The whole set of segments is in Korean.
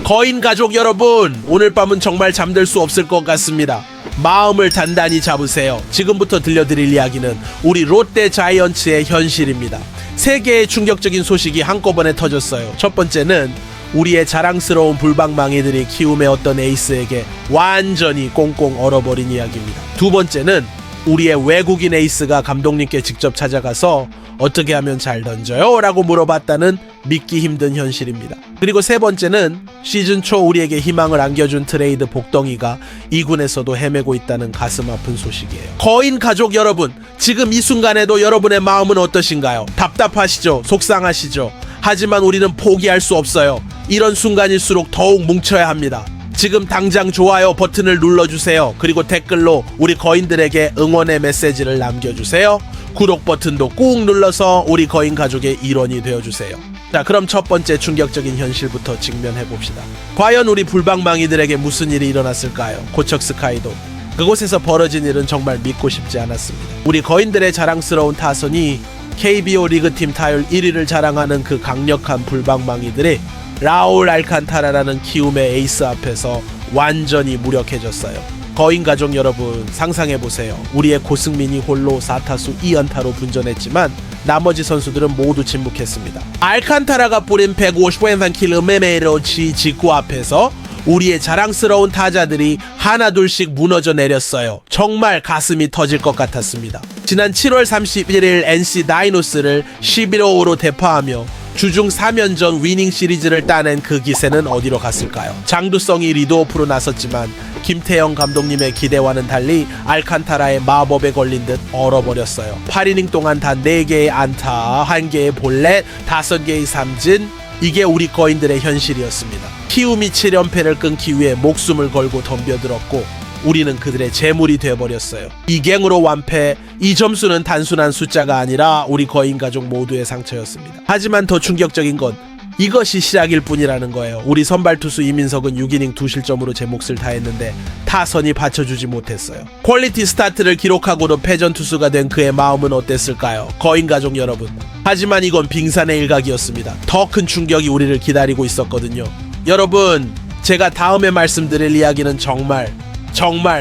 거인 가족 여러분, 오늘 밤은 정말 잠들 수 없을 것 같습니다. 마음을 단단히 잡으세요. 지금부터 들려드릴 이야기는 우리 롯데 자이언츠의 현실입니다. 세 개의 충격적인 소식이 한꺼번에 터졌어요. 첫 번째는 우리의 자랑스러운 불방망이들이 키움의 어떤 에이스에게 완전히 꽁꽁 얼어버린 이야기입니다. 두 번째는 우리의 외국인 에이스가 감독님께 직접 찾아가서 어떻게 하면 잘 던져요? 라고 물어봤다는 믿기 힘든 현실입니다. 그리고 세 번째는 시즌 초 우리에게 희망을 안겨준 트레이드 복덩이가 2군에서도 헤매고 있다는 가슴 아픈 소식이에요. 거인 가족 여러분, 지금 이 순간에도 여러분의 마음은 어떠신가요? 답답하시죠? 속상하시죠? 하지만 우리는 포기할 수 없어요. 이런 순간일수록 더욱 뭉쳐야 합니다. 지금 당장 좋아요 버튼을 눌러주세요. 그리고 댓글로 우리 거인들에게 응원의 메시지를 남겨주세요. 구독 버튼도 꾹 눌러서 우리 거인 가족의 일원이 되어주세요. 자, 그럼 첫 번째 충격적인 현실부터 직면해봅시다. 과연 우리 불방망이들에게 무슨 일이 일어났을까요? 고척 스카이도 그곳에서 벌어진 일은 정말 믿고 싶지 않았습니다. 우리 거인들의 자랑스러운 타선이 KBO 리그팀 타율 1위를 자랑하는 그 강력한 불방망이들이 라울 알칸타라라는 키움의 에이스 앞에서 완전히 무력해졌어요. 거인 가족 여러분, 상상해보세요. 우리의 고승민이 홀로 4타수 2안타로 분전했지만 나머지 선수들은 모두 침묵했습니다. 알칸타라가 뿌린 150km 직구 앞에서 우리의 자랑스러운 타자들이 하나둘씩 무너져 내렸어요. 정말 가슴이 터질 것 같았습니다. 지난 7월 31일 NC 다이노스를 11-5로 대파하며 주중 3연전 위닝 시리즈를 따낸 그 기세는 어디로 갔을까요? 장두성이 리드오프로 나섰지만 김태형 감독님의 기대와는 달리 알칸타라의 마법에 걸린 듯 얼어버렸어요. 8이닝 동안 단 4개의 안타, 1개의 볼넷, 5개의 삼진, 이게 우리 거인들의 현실이었습니다. 키움이 7연패를 끊기 위해 목숨을 걸고 덤벼들었고 우리는 그들의 재물이 되어버렸어요. 2갱으로 완패, 이 점수는 단순한 숫자가 아니라 우리 거인 가족 모두의 상처였습니다. 하지만 더 충격적인 건 이것이 시작일 뿐이라는 거예요. 우리 선발 투수 이민석은 6이닝 2실점으로 제 몫을 다했는데 타선이 받쳐주지 못했어요. 퀄리티 스타트를 기록하고도 패전 투수가 된 그의 마음은 어땠을까요? 거인 가족 여러분. 하지만 이건 빙산의 일각이었습니다. 더 큰 충격이 우리를 기다리고 있었거든요. 여러분, 제가 다음에 말씀드릴 이야기는 정말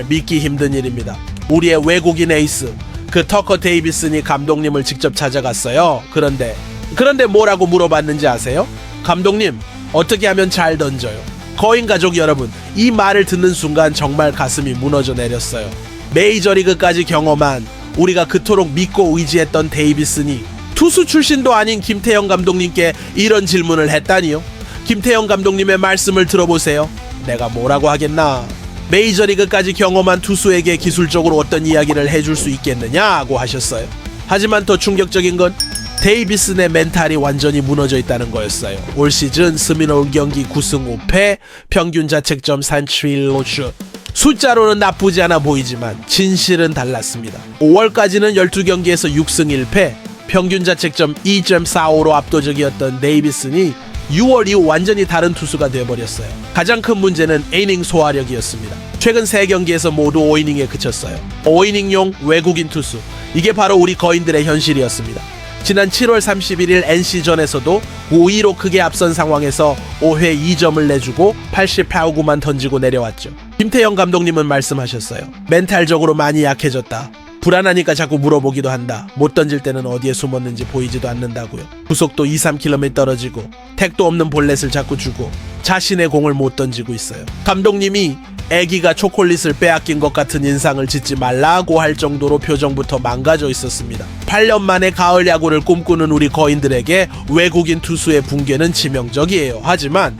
믿기 힘든 일입니다. 우리의 외국인 에이스 그 터커 데이비슨이 감독님을 직접 찾아갔어요. 그런데 뭐라고 물어봤는지 아세요? 감독님, 어떻게 하면 잘 던져요? 거인 가족 여러분, 이 말을 듣는 순간 정말 가슴이 무너져 내렸어요. 메이저리그까지 경험한 우리가 그토록 믿고 의지했던 데이비슨이 투수 출신도 아닌 김태형 감독님께 이런 질문을 했다니요? 김태형 감독님의 말씀을 들어보세요. 내가 뭐라고 하겠나? 메이저리그까지 경험한 투수에게 기술적으로 어떤 이야기를 해줄 수 있겠느냐고 하셨어요. 하지만 더 충격적인 건 데이비슨의 멘탈이 완전히 무너져 있다는 거였어요. 올 시즌 21경기 9승 5패, 평균 자책점 3.7로슛. 숫자로는 나쁘지 않아 보이지만 진실은 달랐습니다. 5월까지는 12경기에서 6승 1패, 평균 자책점 2.45로 압도적이었던 데이비슨이 6월 이후 완전히 다른 투수가 되어버렸어요. 가장 큰 문제는 이닝 소화력이었습니다. 최근 3경기에서 모두 5이닝에 그쳤어요. 5이닝용 외국인 투수, 이게 바로 우리 거인들의 현실이었습니다. 지난 7월 31일 NC전에서도 5-2로 크게 앞선 상황에서 5회 2점을 내주고 88구만 던지고 내려왔죠. 김태형 감독님은 말씀하셨어요. 멘탈적으로 많이 약해졌다. 불안하니까 자꾸 물어보기도 한다. 못 던질 때는 어디에 숨었는지 보이지도 않는다고요. 구속도 2-3km 떨어지고 택도 없는 볼넷을 자꾸 주고 자신의 공을 못 던지고 있어요. 감독님이 애기가 초콜릿을 빼앗긴 것 같은 인상을 짓지 말라고 할 정도로 표정부터 망가져 있었습니다. 8년 만에 가을 야구를 꿈꾸는 우리 거인들에게 외국인 투수의 붕괴는 치명적이에요. 하지만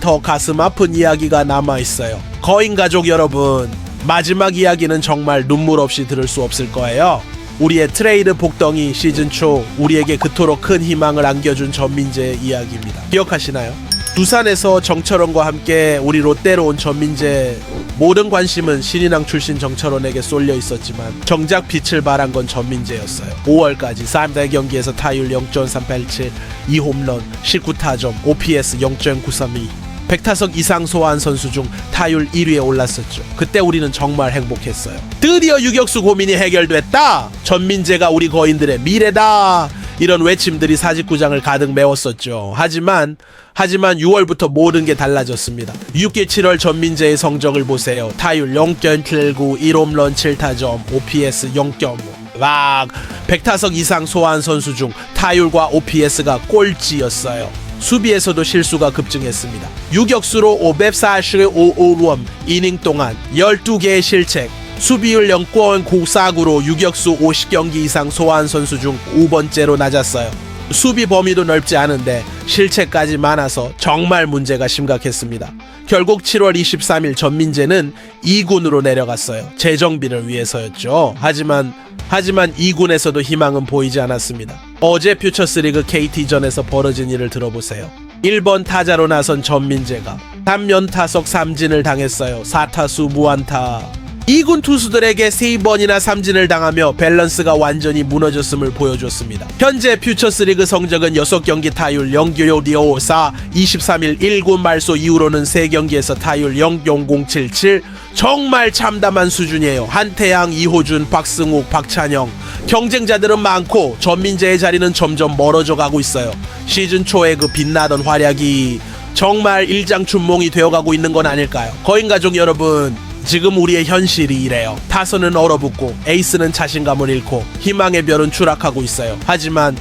더 가슴 아픈 이야기가 남아있어요. 거인 가족 여러분, 마지막 이야기는 정말 눈물 없이 들을 수 없을 거예요. 우리의 트레이드 복덩이 시즌 초 우리에게 그토록 큰 희망을 안겨준 전민재의 이야기입니다. 기억하시나요? 두산에서 정철원과 함께 우리 롯데로 온 전민재, 모든 관심은 신인왕 출신 정철원에게 쏠려 있었지만 정작 빛을 발한 건 전민재였어요. 5월까지 3경기에서 타율 0.387, 2홈런, 19타점, OPS 0.932, 100타석 이상 소화한 선수 중 타율 1위에 올랐었죠. 그때 우리는 정말 행복했어요. 드디어 유격수 고민이 해결됐다! 전민재가 우리 거인들의 미래다! 이런 외침들이 사직구장을 가득 메웠었죠. 하지만 6월부터 모든 게 달라졌습니다. 6기 7월 전민재의 성적을 보세요. 타율 0.79, 1홈런 7타점, OPS 0.5. 막 100타석 이상 소화한 선수 중 타율과 OPS가 꼴찌였어요. 수비에서도 실수가 급증했습니다. 유격수로 545홈, 이닝 동안 12개의 실책, 수비율 0.94구로 유격수 50경기 이상 소화한 선수 중 5번째로 낮았어요. 수비 범위도 넓지 않은데 실책까지 많아서 정말 문제가 심각했습니다. 결국 7월 23일 전민재는 2군으로 내려갔어요. 재정비를 위해서였죠. 하지만 2군에서도 희망은 보이지 않았습니다. 어제 퓨처스리그 KT전에서 벌어진 일을 들어보세요. 1번 타자로 나선 전민재가 3연타석 3진을 당했어요. 4타수 무안타. 2군 투수들에게 3번이나 삼진을 당하며 밸런스가 완전히 무너졌음을 보여줬습니다. 현재 퓨처스리그 성적은 6경기 타율 0.654, 23일 1군 말소 이후로는 3경기에서 타율 0.077, 정말 참담한 수준이에요. 한태양, 이호준, 박승욱, 박찬영, 경쟁자들은 많고 전민재의 자리는 점점 멀어져 가고 있어요. 시즌 초에 그 빛나던 활약이 정말 일장춘몽이 되어가고 있는 건 아닐까요? 거인가족 여러분, 지금 우리의 현실이 이래요. 타선은 얼어붙고 에이스는 자신감을 잃고 희망의 별은 추락하고 있어요. 하지만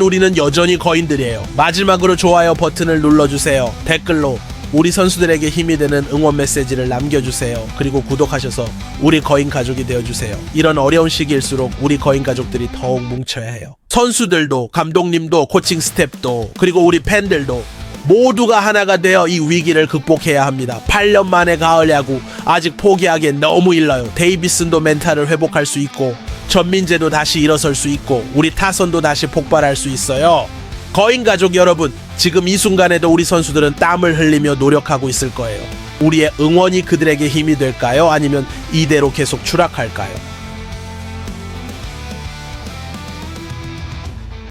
우리는 여전히 거인들이에요. 마지막으로 좋아요 버튼을 눌러주세요. 댓글로 우리 선수들에게 힘이 되는 응원 메시지를 남겨주세요. 그리고 구독하셔서 우리 거인 가족이 되어주세요. 이런 어려운 시기일수록 우리 거인 가족들이 더욱 뭉쳐야 해요. 선수들도, 감독님도, 코칭 스태프도, 그리고 우리 팬들도 모두가 하나가 되어 이 위기를 극복해야 합니다. 8년 만에 가을 야구, 아직 포기하기엔 너무 일러요. 데이비슨도 멘탈을 회복할 수 있고 전민재도 다시 일어설 수 있고 우리 타선도 다시 폭발할 수 있어요. 거인 가족 여러분, 지금 이 순간에도 우리 선수들은 땀을 흘리며 노력하고 있을 거예요. 우리의 응원이 그들에게 힘이 될까요? 아니면 이대로 계속 추락할까요?